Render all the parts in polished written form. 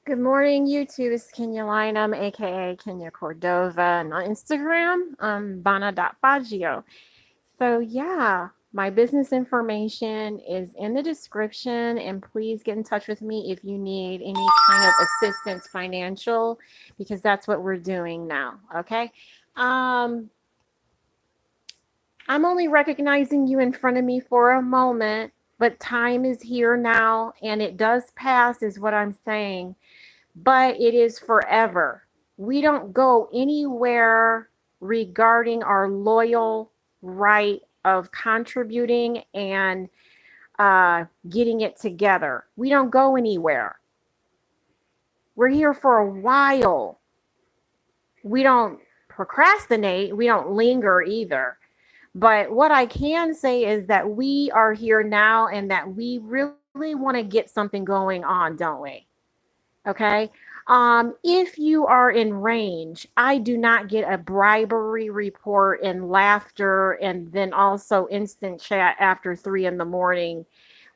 Good morning, YouTube. It's Kenya Lynham, aka Kenya Cordova, and on Instagram, Bana.Baggio. So, yeah, my business information is in the description, and please get in touch with me if you need any kind of assistance financial, because that's what we're doing now. Okay. Um, I'm only recognizing you in front of me for a moment, but time is here now, and it does pass, is what I'm saying, but it is forever. We don't go anywhere regarding our loyal right of contributing and getting it together. We don't go anywhere. We're here for a while. We don't procrastinate. We don't linger either. But what I can say is that we are here now and that we really want to get something going on, don't we? Okay. If you are in range, I do not get a bribery report and laughter and then also instant chat after 3 in the morning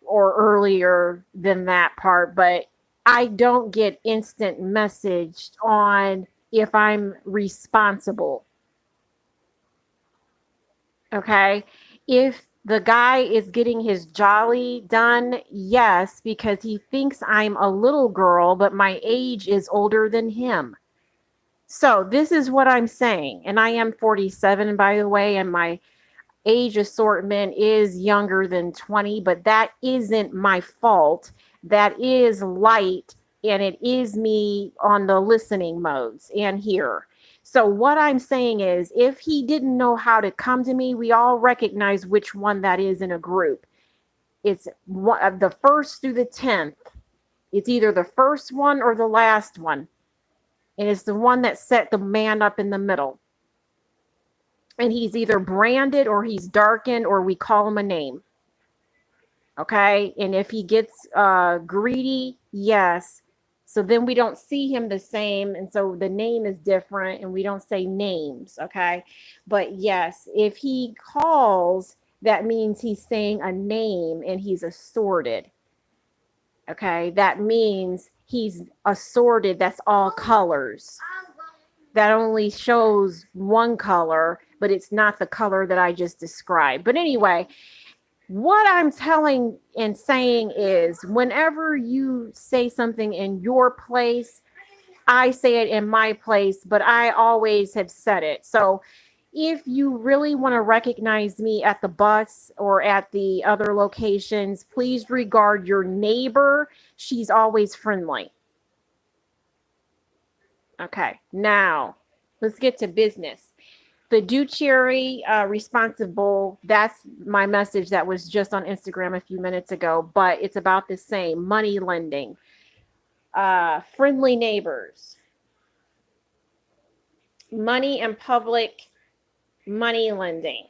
or earlier than that part, but I don't get instant messaged on if I'm responsible. Okay. If the guy is getting his jolly done, yes, because he thinks I'm a little girl, but my age is older than him. So this is what I'm saying. And I am 47, by the way, and my age assortment is younger than 20, but that isn't my fault. That is light, and it is me on the listening modes and here. So what I'm saying is if he didn't know how to come to me, we all recognize which one that is in a group. It's the first through the 10th. It's either the first one or the last one. And it's the one that set the man up in the middle. And he's either branded or he's darkened or we call him a name. Okay. And if he gets greedy, yes. So then we don't see him the same. And so the name is different and we don't say names. Okay. But yes, if he calls, that means he's saying a name and he's assorted. Okay. That means he's assorted. That's all colors. That only shows one color, but it's not the color that I just described. But anyway, what I'm telling and saying is whenever you say something in your place, I say it in my place, but I always have said it. So if you really want to recognize me at the bus or at the other locations, please regard your neighbor. She's always friendly. Okay, now let's get to business. Fiduciary responsible, that's my message that was just on Instagram a few minutes ago, but it's about the same. Money lending, friendly neighbors, money and public money lending,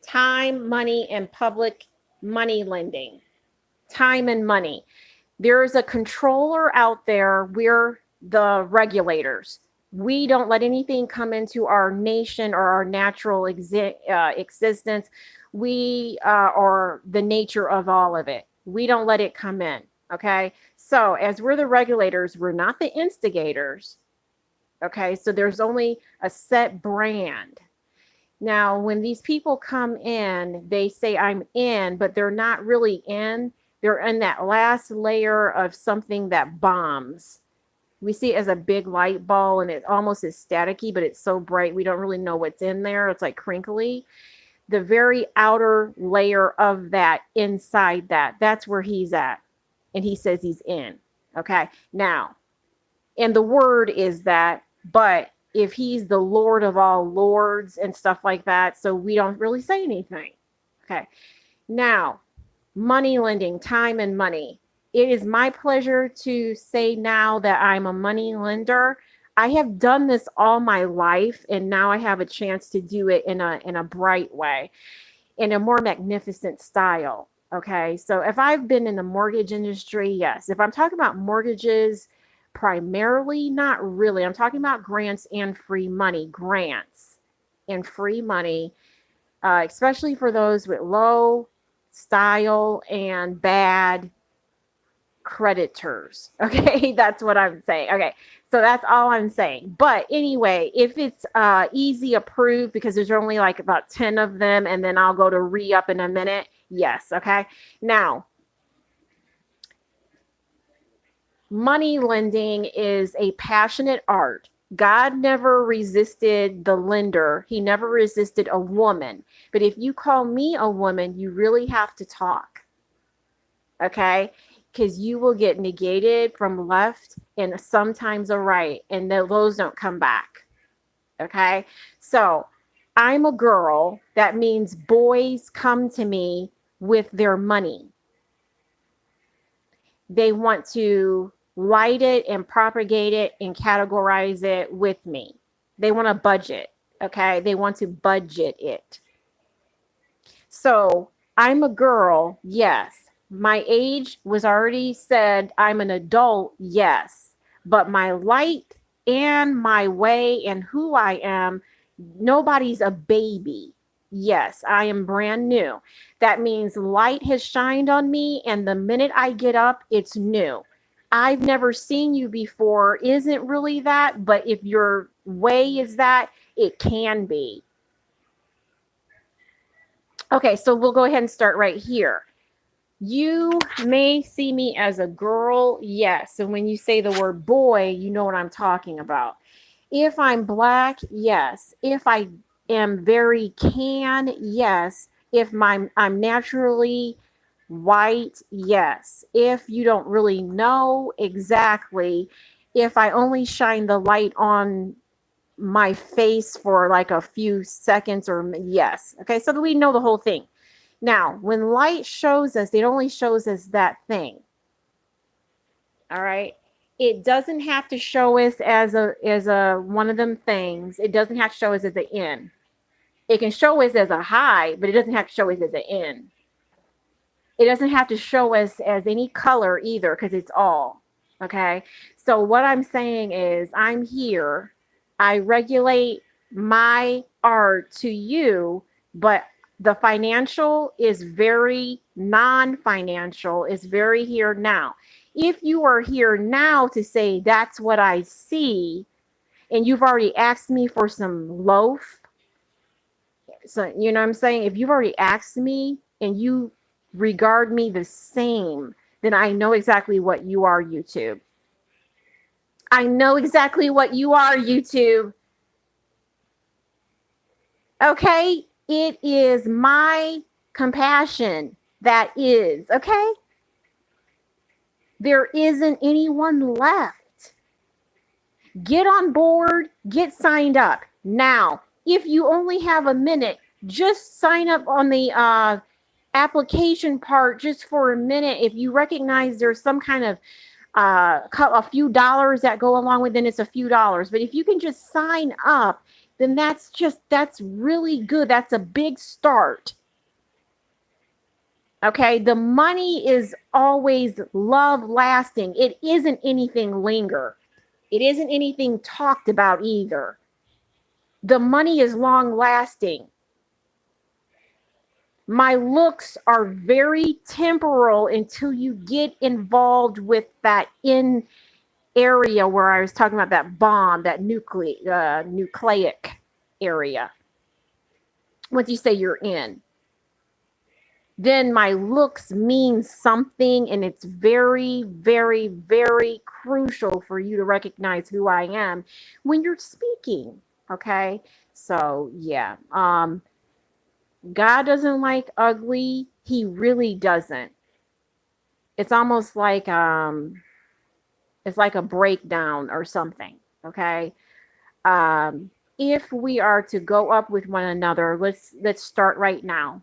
time, money, and public money lending, time and money. There's a controller out there. We're the regulators. We don't let anything come into our nation or our natural existence. We are the nature of all of it. We don't let it come in. Okay. So, as we're the regulators, we're not the instigators. Okay. So, there's only a set brand. Now, when these people come in, they say, I'm in, but they're not really in. They're in that last layer of something that bombs. We see it as a big light ball and it almost is staticky, but it's so bright we don't really know what's in there. It's like crinkly. The very outer layer of that, inside that, that's where he's at. And he says he's in. Okay. Now, and the word is that, but if he's the Lord of all lords and stuff like that, so we don't really say anything. Okay. Now, money lending, time and money. It is my pleasure to say now that I'm a money lender. I have done this all my life and now I have a chance to do it in a bright way, in a more magnificent style. Okay? So if I've been in the mortgage industry, yes. If I'm talking about mortgages primarily, not really. I'm talking about grants and free money, grants and free money, especially for those with low style and bad creditors. Okay, that's what I'm saying. Okay, so that's all I'm saying. But anyway, if it's easy approved, because there's only like about 10 of them, and then I'll go to re-up in a minute. Yes, okay. Now, money lending is a passionate art. God never resisted the lender. He never resisted a woman. But if you call me a woman, you really have to talk. Okay? Because you will get negated from left and sometimes a right, and those don't come back. Okay? So I'm a girl. That means boys come to me with their money. They want to light it and propagate it and categorize it with me. They want to budget. Okay? They want to budget it. So I'm a girl. Yes. My age was already said. I'm an adult. Yes. But my light and my way and who I am, nobody's a baby. Yes, I am brand new. That means light has shined on me, and the minute I get up, it's new. I've never seen you before isn't really that, but if your way is that, it can be. Okay, so we'll go ahead and start right here. You may see me as a girl, yes. And when you say the word boy, you know what I'm talking about. If I'm black, yes. If I am very tan, yes. If I'm naturally white, yes. If you don't really know exactly, if I only shine the light on my face for like a few seconds, or yes. Okay, so that we know the whole thing. Now, when light shows us, it only shows us that thing. All right. It doesn't have to show us as a one of them things. It doesn't have to show us as an in. It can show us as a high, but it doesn't have to show us as an in. It doesn't have to show us as any color either, because it's all. Okay. So what I'm saying is I'm here. I regulate my art to you, but the financial is very non-financial, is very here now. If you are here now to say that's what I see, and you've already asked me for some loaf, so you know what I'm saying? If you've already asked me and you regard me the same, then I know exactly what you are, YouTube. I know exactly what you are, YouTube. Okay? It is my compassion that is, okay? There isn't anyone left. Get on board, get signed up. Now, if you only have a minute, just sign up on the application part just for a minute. If you recognize there's some kind of a few dollars that go along with it, it's a few dollars. But if you can just sign up, then that's really good. That's a big start. Okay, the money is always love lasting. It isn't anything linger. It isn't anything talked about either. The money is long lasting. My looks are very temporal until you get involved with that in area where I was talking about, that bomb, that nucleic area. Once you say you're in, then my looks mean something, and it's very, very, very crucial for you to recognize who I am when you're speaking. Okay, so yeah, God doesn't like ugly. He really doesn't. It's almost like it's like a breakdown or something. Okay, if we are to go up with one another, let's start right now.